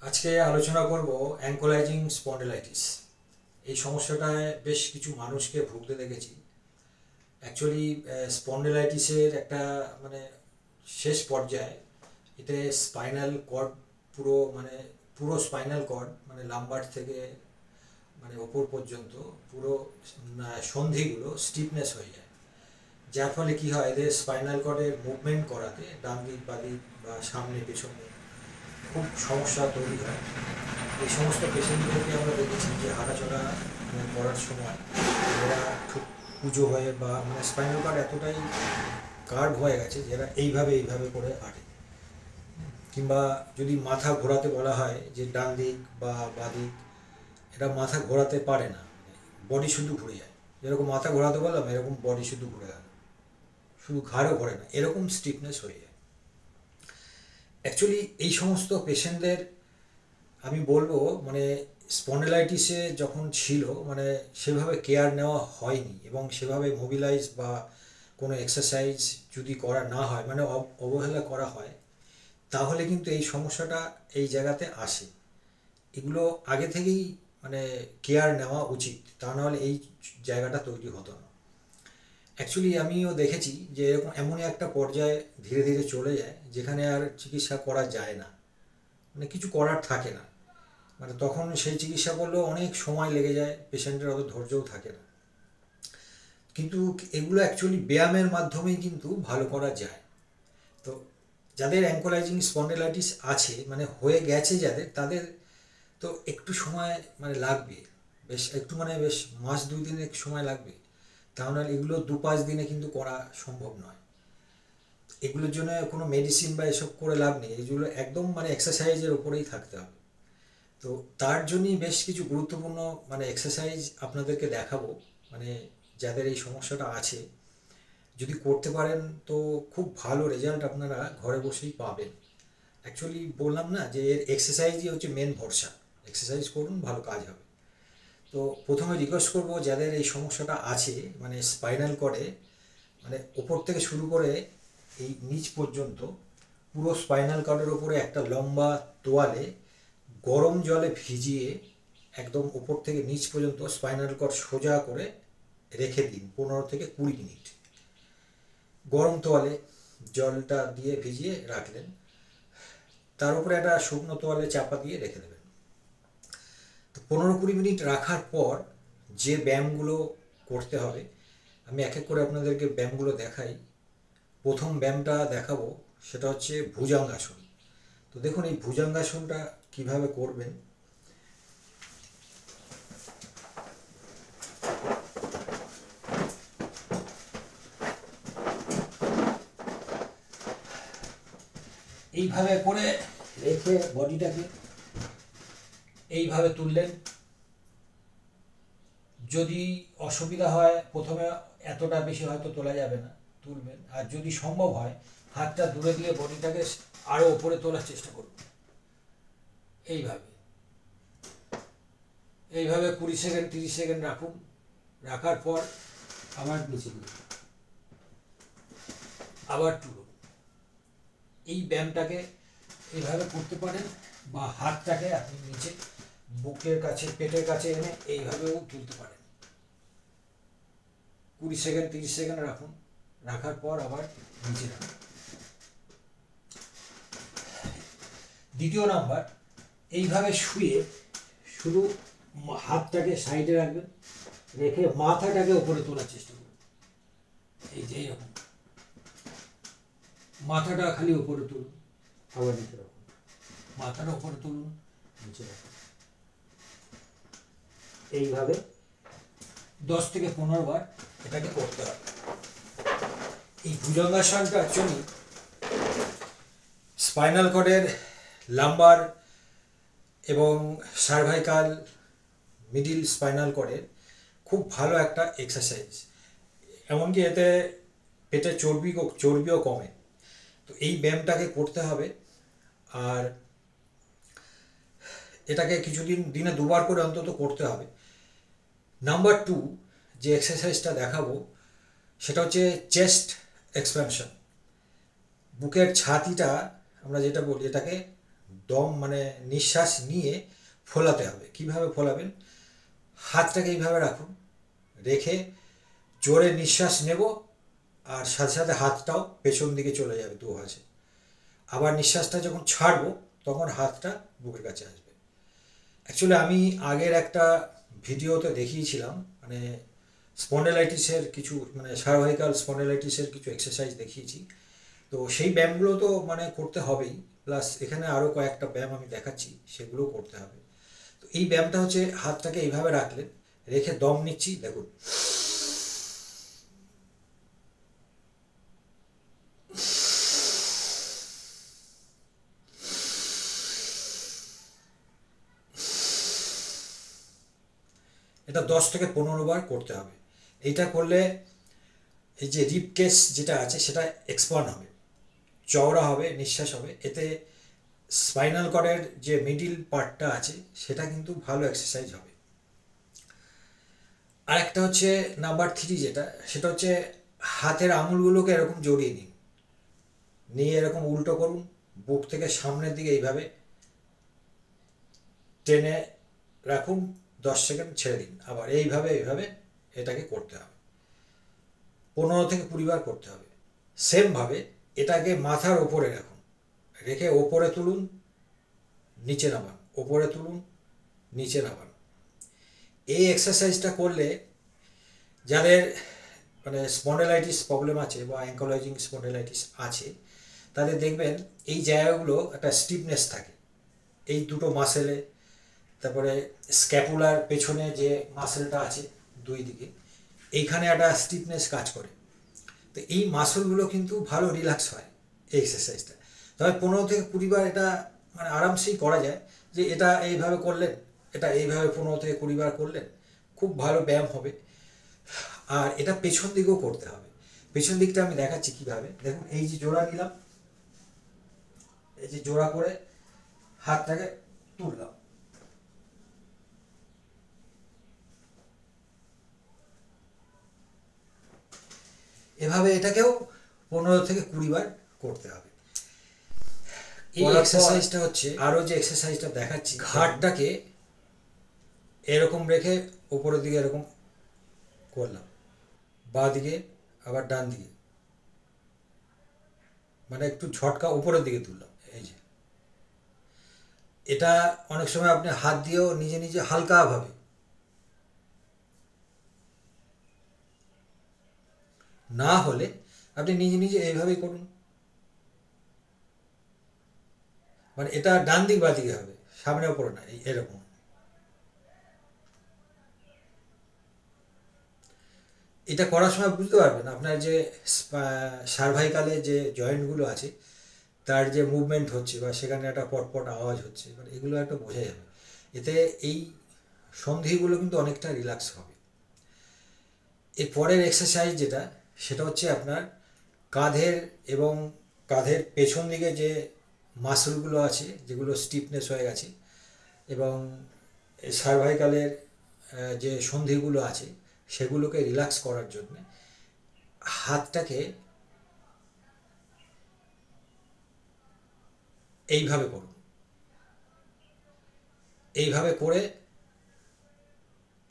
আজকে আলোচনা করব অ্যাঙ্কোলাইজিং স্পন্ডিলাইটিস। এই সমস্যাটায় বেশ কিছু মানুষকে ভুগতে দেখেছি। অ্যাকচুয়ালি স্পন্ডিলাইটিসের একটা মানে শেষ পর্যায়ে এতে স্পাইনাল কর্ড পুরো স্পাইনাল কর্ড মানে লাম্বার থেকে ওপর পর্যন্ত পুরো সন্ধিগুলো স্টিফনেস হয়ে যায়, যার ফলে কি হয়, এদের স্পাইনাল কর্ডের মুভমেন্ট করাতে ডান দিক বা দিক বা সামনে পেছনে খুব সমস্যা তৈরি হয়। এই সমস্ত পেশেন্টদেরকে আমরা দেখেছি যে হাঁটাচলা করার সময় এরা খুব পুজো হয়ে বা স্পাইনাল কর্ড এতটাই কার্ভ হয়ে গেছে যে এরা এইভাবে করে হাঁটে। কিংবা যদি মাথা ঘোরাতে বলা হয় যে ডান দিক বা বাদিক, এরা মাথা ঘোরাতে পারে না, বডি শুধু ঘুরে যায়। যেরকম মাথা ঘোরাতে বললাম এরকম বডি শুধু ঘুরে গেল, শুধু ঘাড়ও ঘোরে না, এরকম স্টিফনেস হয়ে যায়। অ্যাকচুয়ালি এই সমস্ত পেশেন্টদের আমি বলবো স্পন্ডিলাইটিসে যখন ছিল সেভাবে কেয়ার নেওয়া হয়নি, এবং সেভাবে মোবিলাইজ বা কোনো এক্সারসাইজ যদি করা না হয় অবহেলা করা হয়, তাহলে কিন্তু এই সমস্যাটা এই জায়গাতে আসে। এগুলো আগে থেকেই কেয়ার নেওয়া উচিত, তা নাহলে এই জায়গাটা তৈরি হতো না। অ্যাকচুয়ালি আমিও দেখেছি যে এরকম এমনই একটা পর্যায়ে ধীরে ধীরে চলে যায় যেখানে আর চিকিৎসা করা যায় না, কিছু করার থাকে না। তখন সেই চিকিৎসা করলেও অনেক সময় লেগে যায়, পেশেন্টের অত ধৈর্যও থাকে না। কিন্তু এগুলো অ্যাকচুয়ালি ব্যায়ামের মাধ্যমেই কিন্তু ভালো করা যায়। তো যাদের অ্যাঙ্কোলাইজিং স্পন্ডিলাইটিস আছে হয়ে গেছে যাদের, তাদের তো একটু সময় লাগবে, বেশ একটু বেশ মাস 2 দিন একটু সময় লাগবে। তাহলে এগুলো 2-5 দিনে কিন্তু করা সম্ভব নয়। এগুলোর জন্য কোনো মেডিসিন বা এসব করে লাভ নেই, এগুলো একদম এক্সারসাইজের ওপরেই থাকতে হবে। তো তার জন্যই বেশ কিছু গুরুত্বপূর্ণ এক্সারসাইজ আপনাদেরকে দেখাবো, মানে যাদের এই সমস্যাটা আছে যদি করতে পারেন তো খুব ভালো রেজাল্ট আপনারা ঘরে বসেই পাবেন। অ্যাকচুয়ালি বললাম না যে এর এক্সারসাইজই হচ্ছে মেন ভরসা, এক্সারসাইজ করুন ভালো কাজ হবে। তো প্রথমে রিকোয়েস্ট করব, যাদের এই সমস্যাটা আছে স্পাইনাল কর্ডে ওপর থেকে শুরু করে এই নিচ পর্যন্ত পুরো স্পাইনাল কর্ডের ওপরে একটা লম্বা তোয়ালে গরম জলে ভিজিয়ে একদম উপর থেকে নিচ পর্যন্ত স্পাইনাল কর্ড সোজা করে রেখে দিন 15 থেকে 20 মিনিট। গরম তোয়ালে জলটা দিয়ে ভিজিয়ে রাখলেন, তার উপরে একটা শুকনো তোয়ালে চাপা দিয়ে রেখে দেবেন। তো 15-20 মিনিট রাখার পর যে ব্যায়ামগুলো করতে হবে আমি এক এক করে আপনাদেরকে ব্যায়ামগুলো দেখাই। প্রথম ব্যায়ামটা দেখাবো সেটা হচ্ছে ভুজঙ্গাসন। তো দেখুন এই ভুজঙ্গাসনটা কিভাবে করবেন। এইভাবে করে রেখে বডিটাকে এইভাবে তুললেন। যদি অসুবিধা হয় প্রথমে এতটা বেশি হয়তো তোলা যাবে না, তুলবেন। আর যদি সম্ভব হয় হাতটা দূরে দিয়ে বডিটাকে আরও ওপরে তোলার চেষ্টা করুন। এইভাবে এইভাবে 20 সেকেন্ড 30 সেকেন্ড রাখুন। রাখার পর আবার নিচে দিন, আবার তুলুন। এই ব্যায়ামটাকে এইভাবে করতে পারেন, বা হাতটাকে আপনি নিচে বুকের কাছে পেটের কাছে এনে এইভাবেও তুলতে পারেন। 20 সেকেন্ড 30 সেকেন্ড রাখুন, রাখার পর আবার নিচে রাখুন। দ্বিতীয় নাম্বার, এইভাবে শুয়ে শুধু হাতটাকে সাইডে রাখবেন, রেখে মাথাটাকে উপরে তোলার চেষ্টা করুন। এই যে এইরকম মাথাটা খালি উপরে তুলুন, আবার নিচে রাখুন, মাথাটা উপরে তুলুন, নিচে রাখুন। এইভাবে 10 থেকে 15 বার এটাকে করতে হবে। এই ভুজঙ্গাসনটা অ্যাকচুয়ালি স্পাইনাল কর্ডের লাম্বার এবং সার্ভাইকাল মিডিল স্পাইনাল কর্ডের খুব ভালো একটা এক্সারসাইজ। এমনকি এতে পেটের চর্বিও কমে। তো এই ব্যায়ামটাকে করতে হবে। আর এটাকে কিছুদিন দিনে 2বার করে অন্তত করতে হবে। নাম্বার 2 যে এক্সারসাইজটা দেখাবো সেটা হচ্ছে চেস্ট এক্সপ্যানশন। বুকের ছাতিটা আমরা যেটা বলি এটাকে দম মানে নিঃশ্বাস নিয়ে ফোলাতে হবে। কিভাবে ফোলাবেন? হাতটাকে এইভাবে রাখুন, রেখে জোরে নিঃশ্বাস নেব, আর সাথে সাথে হাতটাও পেছন দিকে চলে যাবে দু হাসে। আবার নিঃশ্বাসটা যখন ছাড়বো তখন হাতটা বুকের কাছে আসবে। অ্যাকচুয়ালি আমি আগের একটা ভিডিওতে দেখিয়েছিলাম, মানে স্পন্ডেলাইটিসের কিছু, মানে সার্ভাইকাল স্পন্ডেলাইটিসের কিছু এক্সারসাইজ দেখিয়েছি। তো সেই ব্যায়ামগুলো তো মানে করতে হবেই, প্লাস এখানে আরও কয়েকটা ব্যায়াম আমি দেখাচ্ছি, সেগুলোও করতে হবে। তো এই ব্যায়ামটা হচ্ছে হাতটাকে এইভাবে রাখলেন, রেখে দম নিচ্ছি, দেখুন এটা 10 থেকে 15 বার করতে হবে। এইটা করলে এই যে রিপ কেস যেটা আছে সেটা এক্সপান্ড হবে, চওড়া হবে, নিঃশ্বাস হবে। এতে স্পাইনাল কর্ডের যে মিডিল পার্টটা আছে সেটা কিন্তু ভালো এক্সারসাইজ হবে। আর একটা হচ্ছে নাম্বার 3, যেটা সেটা হচ্ছে হাতের আঙুলগুলোকে এরকম জড়িয়ে নিন, নিয়ে এরকম উল্টো করুন, বুক থেকে সামনের দিকে এইভাবে টেনে রাখুন, 10 সেকেন্ড ছেড়ে দিন, আবার এইভাবে এইভাবে এটাকে করতে হবে। 15 থেকে 20 বার করতে হবে। সেমভাবে এটাকে মাথার ওপরে রাখুন, রেখে ওপরে তুলুন, নিচে নামান, ওপরে তুলুন, নিচে নামান। এই এক্সারসাইজটা করলে যাদের মানে স্পন্ডেলাইটিস প্রবলেম আছে বা অ্যাঙ্কোলজিং স্পন্ডেলাইটিস আছে, তাদের দেখবেন এই জায়গাগুলো একটা স্টিফনেস থাকে এই দুটো মাসেলে। তারপরে স্ক্যাপুলার পেছনে যে মাসেলটা আছে দুই দিকে, এইখানে একটা স্টিফনেস কাজ করে। তো এই মাসলগুলো কিন্তু ভালো রিল্যাক্স হয় এই এক্সারসাইজটা। তবে 15 থেকে 20 বার এটা মানে আরামসেই করা যায়। যে এটা এইভাবে করলেন, এটা এইভাবে 15 থেকে 20 বার করলেন, খুব ভালো ব্যায়াম হবে। আর এটা পেছন দিকেও করতে হবে। পেছন দিকটা আমি দেখাচ্ছি কীভাবে। দেখুন এই যে জোড়া নিলাম, এই যে জোড়া করে হাতটাকে তুললাম, এভাবে এটাকেও 15 থেকে 20 বার করতে হবে। এই এক্সারসাইজটা হচ্ছে, আরও যে এক্সারসাইজটা দেখাচ্ছি, ঘাটটাকে এরকম রেখে উপরের দিকে এরকম করলাম, বাঁ দিকে আবার ডান দিকে, মানে একটু ঝটকা উপরের দিকে তুললাম। এই যে এটা অনেক সময় আপনি হাত দিয়েও নিজে নিজে হালকাভাবে, না হলে আপনি নিজে নিজে এইভাবেই করুন। মানে এটা ডান দিক বাঁ দিকে হবে, সামনে ওপরে না, এরকম। এটা করার সময় বুঝতে পারবেন আপনার যে সার্ভাইকালে যে জয়েন্টগুলো আছে তার যে মুভমেন্ট হচ্ছে, বা সেখানে একটা পটপট আওয়াজ হচ্ছে, মানে এগুলো একটা বোঝা যাবে। এতে এই সন্ধিগুলো কিন্তু অনেকটা রিল্যাক্স হবে। এর পরের এক্সারসাইজ যেটা, সেটা হচ্ছে আপনার কাঁধের এবং কাঁধের পেছন দিকে যে মাসলগুলো আছে যেগুলো স্টিফনেস হয়ে গেছে, এবং সার্ভাইকালের যে সন্ধিগুলো আছে সেগুলোকে রিল্যাক্স করার জন্য হাতটাকে এইভাবে করুন। এইভাবে করে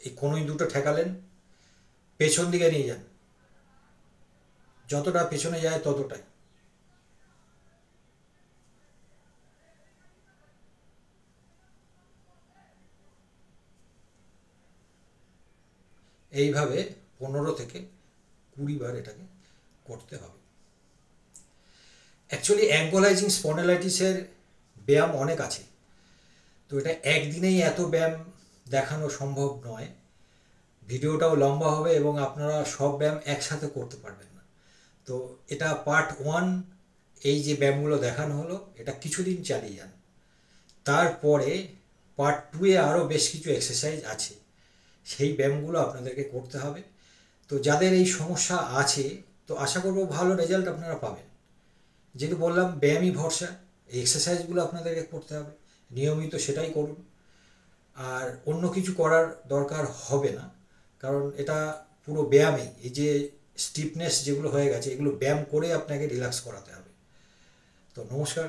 এই কনুই দুটো ঠেকালেন, পেছন দিকে নিয়ে যান, যতটা পেছনে যায় ততটাই। এইভাবে 15 থেকে 20 বার এটাকে করতে হবে। অ্যাকচুয়ালি অ্যাঙ্কোলাইজিং স্পন্ডালাইটিসের ব্যায়াম অনেক আছে, তো এটা একদিনেই এত ব্যায়াম দেখানো সম্ভব নয়। ভিডিওটাও লম্বা হবে এবং আপনারা সব ব্যায়াম একসাথে করতে পারবেন না। তো এটা পার্ট 1, এই যে ব্যায়ামগুলো দেখানো হলো এটা কিছুদিন চালিয়ে যান। তারপরে পার্ট 2-এ আরও বেশ কিছু এক্সারসাইজ আছে, সেই ব্যায়ামগুলো আপনাদেরকে করতে হবে। তো যাদের এই সমস্যা আছে, তো আশা করব ভালো রেজাল্ট আপনারা পাবেন। যেহেতু বললাম ব্যায়ামই ভরসা, এই এক্সারসাইজগুলো আপনাদেরকে করতে হবে, নিয়মিত সেটাই করুন। আর অন্য কিছু করার দরকার হবে না, কারণ এটা পুরো ব্যায়ামেই। এই যে স্টিফনেস যেগুলো হয়ে গেছে এগুলো ব্যায়াম করে আপনাকে রিল্যাক্স করাতে হবে। তো নমস্কার।